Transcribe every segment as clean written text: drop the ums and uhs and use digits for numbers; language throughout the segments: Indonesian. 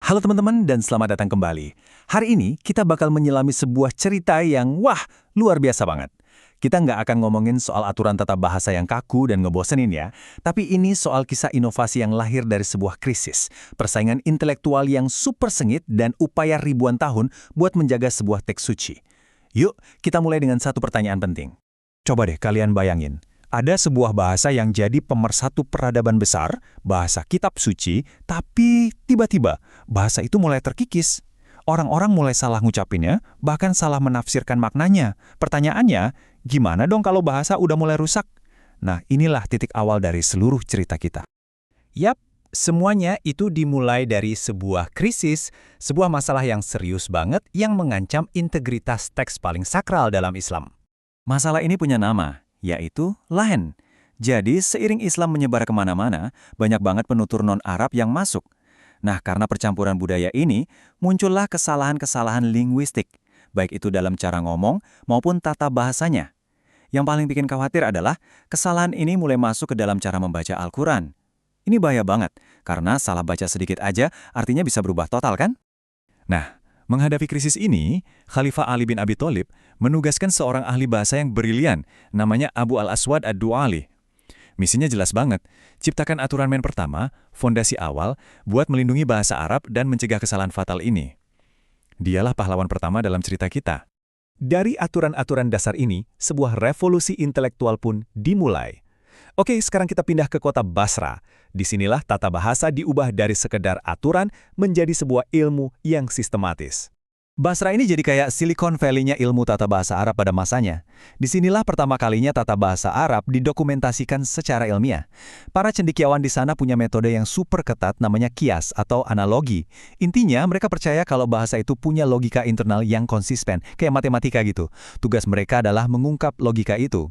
Halo teman-teman dan selamat datang kembali. Hari ini kita bakal menyelami sebuah cerita yang luar biasa banget. Kita nggak akan ngomongin soal aturan tata bahasa yang kaku dan ngebosenin ya, tapi ini soal kisah inovasi yang lahir dari sebuah krisis, persaingan intelektual yang super sengit dan upaya ribuan tahun buat menjaga sebuah teks suci. Yuk, kita mulai dengan satu pertanyaan penting. Coba deh kalian bayangin. Ada sebuah bahasa yang jadi pemersatu peradaban besar, bahasa kitab suci, tapi tiba-tiba bahasa itu mulai terkikis. Orang-orang mulai salah ngucapinnya, bahkan salah menafsirkan maknanya. Pertanyaannya, gimana dong kalau bahasa udah mulai rusak? Nah, inilah titik awal dari seluruh cerita kita. Yap, semuanya itu dimulai dari sebuah krisis, sebuah masalah yang serius banget yang mengancam integritas teks paling sakral dalam Islam. Masalah ini punya nama, yaitu lahen. Jadi, seiring Islam menyebar kemana-mana, banyak banget penutur non-Arab yang masuk. Nah, karena percampuran budaya ini, muncullah kesalahan-kesalahan linguistik, baik itu dalam cara ngomong maupun tata bahasanya. Yang paling bikin khawatir adalah, kesalahan ini mulai masuk ke dalam cara membaca Al-Quran. Ini bahaya banget, karena salah baca sedikit aja artinya bisa berubah total kan? Nah, menghadapi krisis ini, Khalifah Ali bin Abi Thalib menugaskan seorang ahli bahasa yang brilian, namanya Abu Al-Aswad Ad-Du'ali. Misinya jelas banget, ciptakan aturan main pertama, fondasi awal, buat melindungi bahasa Arab dan mencegah kesalahan fatal ini. Dialah pahlawan pertama dalam cerita kita. Dari aturan-aturan dasar ini, sebuah revolusi intelektual pun dimulai. Oke, sekarang kita pindah ke kota Basra. Disinilah tata bahasa diubah dari sekedar aturan menjadi sebuah ilmu yang sistematis. Basra ini jadi kayak Silicon Valley-nya ilmu tata bahasa Arab pada masanya. Disinilah pertama kalinya tata bahasa Arab didokumentasikan secara ilmiah. Para cendekiawan di sana punya metode yang super ketat namanya kias atau analogi. Intinya mereka percaya kalau bahasa itu punya logika internal yang konsisten, kayak matematika gitu. Tugas mereka adalah mengungkap logika itu.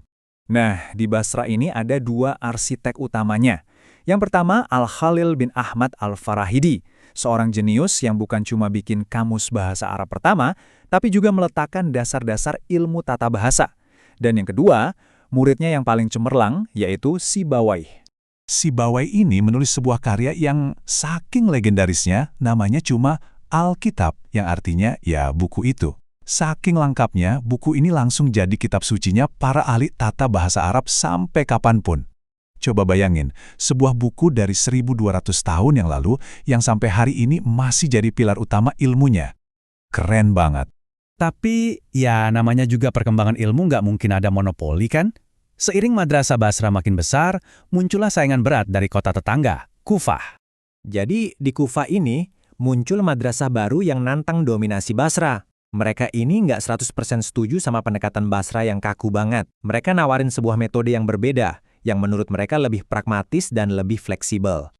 Nah, di Basra ini ada dua arsitek utamanya. Yang pertama, Al-Khalil bin Ahmad Al-Farahidi, seorang jenius yang bukan cuma bikin kamus bahasa Arab pertama, tapi juga meletakkan dasar-dasar ilmu tata bahasa. Dan yang kedua, muridnya yang paling cemerlang, yaitu Sibawayh. Sibawayh ini menulis sebuah karya yang saking legendarisnya, namanya cuma Alkitab, yang artinya ya buku itu. Saking lengkapnya, buku ini langsung jadi kitab sucinya para ahli tata bahasa Arab sampai kapanpun. Coba bayangin, sebuah buku dari 1200 tahun yang lalu yang sampai hari ini masih jadi pilar utama ilmunya. Keren banget. Tapi, ya namanya juga perkembangan ilmu nggak mungkin ada monopoli kan? Seiring madrasah Basra makin besar, muncullah saingan berat dari kota tetangga, Kufah. Jadi, di Kufah ini, muncul madrasah baru yang nantang dominasi Basra. Mereka ini nggak 100% setuju sama pendekatan Basra yang kaku banget. Mereka nawarin sebuah metode yang berbeda, yang menurut mereka lebih pragmatis dan lebih fleksibel.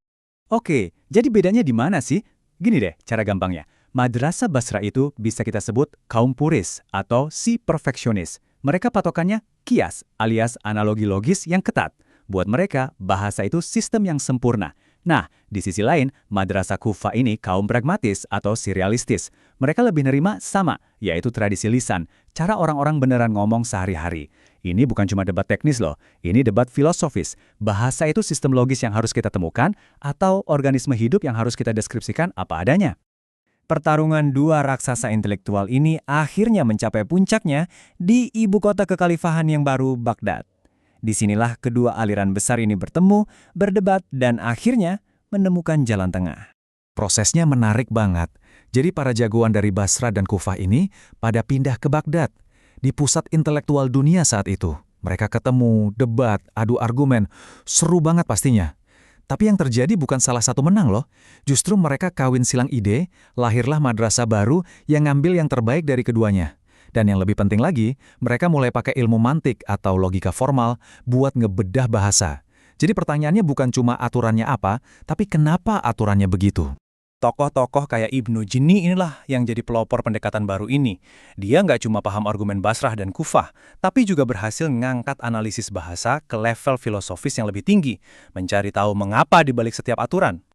Oke, jadi bedanya di mana sih? Gini deh cara gampangnya. Madrasah Basra itu bisa kita sebut kaum puris atau si perfeksionis. Mereka patokannya kias alias analogi logis yang ketat. Buat mereka, bahasa itu sistem yang sempurna. Nah, di sisi lain, madrasah Kufah ini kaum pragmatis atau surrealistis. Mereka lebih nerima sama, yaitu tradisi lisan, cara orang-orang beneran ngomong sehari-hari. Ini bukan cuma debat teknis loh, ini debat filosofis. Bahasa itu sistem logis yang harus kita temukan, atau organisme hidup yang harus kita deskripsikan apa adanya. Pertarungan dua raksasa intelektual ini akhirnya mencapai puncaknya di ibu kota kekhalifahan yang baru, Baghdad. Disinilah kedua aliran besar ini bertemu, berdebat, dan akhirnya menemukan jalan tengah. Prosesnya menarik banget. Jadi para jagoan dari Basra dan Kufah ini pada pindah ke Baghdad, di pusat intelektual dunia saat itu. Mereka ketemu, debat, adu argumen, seru banget pastinya. Tapi yang terjadi bukan salah satu menang loh. Justru mereka kawin silang ide, lahirlah madrasah baru yang ngambil yang terbaik dari keduanya. Dan yang lebih penting lagi, mereka mulai pakai ilmu mantik atau logika formal buat ngebedah bahasa. Jadi pertanyaannya bukan cuma aturannya apa, tapi kenapa aturannya begitu. Tokoh-tokoh kayak Ibnu Jinni inilah yang jadi pelopor pendekatan baru ini. Dia nggak cuma paham argumen Basrah dan Kufah, tapi juga berhasil ngangkat analisis bahasa ke level filosofis yang lebih tinggi, mencari tahu mengapa dibalik setiap aturan.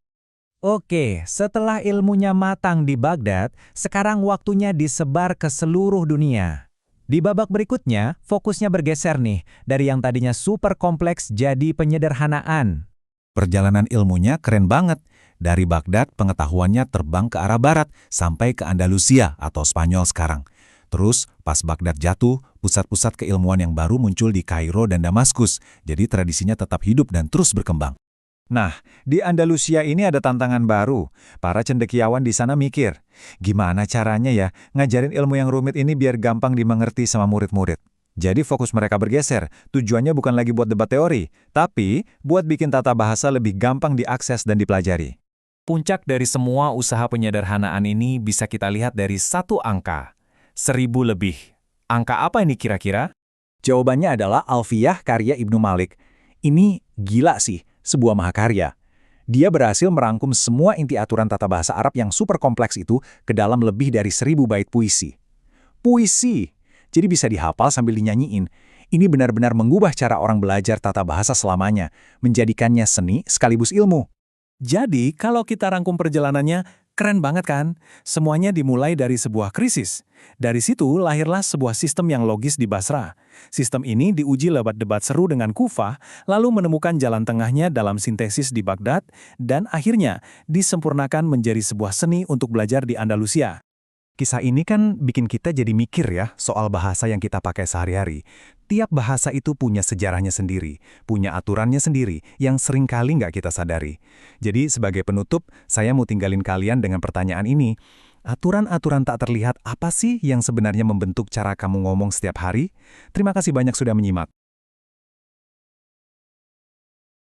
Oke, setelah ilmunya matang di Baghdad, sekarang waktunya disebar ke seluruh dunia. Di babak berikutnya, fokusnya bergeser nih, dari yang tadinya super kompleks jadi penyederhanaan. Perjalanan ilmunya keren banget. Dari Baghdad, pengetahuannya terbang ke arah barat, sampai ke Andalusia atau Spanyol sekarang. Terus, pas Baghdad jatuh, pusat-pusat keilmuan yang baru muncul di Kairo dan Damaskus, jadi tradisinya tetap hidup dan terus berkembang. Nah, di Andalusia ini ada tantangan baru. Para cendekiawan di sana mikir, gimana caranya ya ngajarin ilmu yang rumit ini biar gampang dimengerti sama murid-murid. Jadi fokus mereka bergeser, tujuannya bukan lagi buat debat teori, tapi buat bikin tata bahasa lebih gampang diakses dan dipelajari. Puncak dari semua usaha penyederhanaan ini bisa kita lihat dari satu angka, 1000 lebih. Angka apa ini kira-kira? Jawabannya adalah Alfiyah karya Ibnu Malik. Ini gila sih, sebuah mahakarya. Dia berhasil merangkum semua inti aturan tata bahasa Arab yang super kompleks itu ke dalam lebih dari 1000 bait puisi. Puisi! Jadi bisa dihafal sambil dinyanyiin. Ini benar-benar mengubah cara orang belajar tata bahasa selamanya, menjadikannya seni sekaligus ilmu. Jadi, kalau kita rangkum perjalanannya, keren banget kan? Semuanya dimulai dari sebuah krisis. Dari situ lahirlah sebuah sistem yang logis di Basra. Sistem ini diuji lewat debat seru dengan Kufah, lalu menemukan jalan tengahnya dalam sintesis di Baghdad, dan akhirnya disempurnakan menjadi sebuah seni untuk belajar di Andalusia. Kisah ini kan bikin kita jadi mikir ya soal bahasa yang kita pakai sehari-hari. Tiap bahasa itu punya sejarahnya sendiri, punya aturannya sendiri yang seringkali nggak kita sadari. Jadi sebagai penutup, saya mau tinggalin kalian dengan pertanyaan ini. Aturan-aturan tak terlihat apa sih yang sebenarnya membentuk cara kamu ngomong setiap hari? Terima kasih banyak sudah menyimak.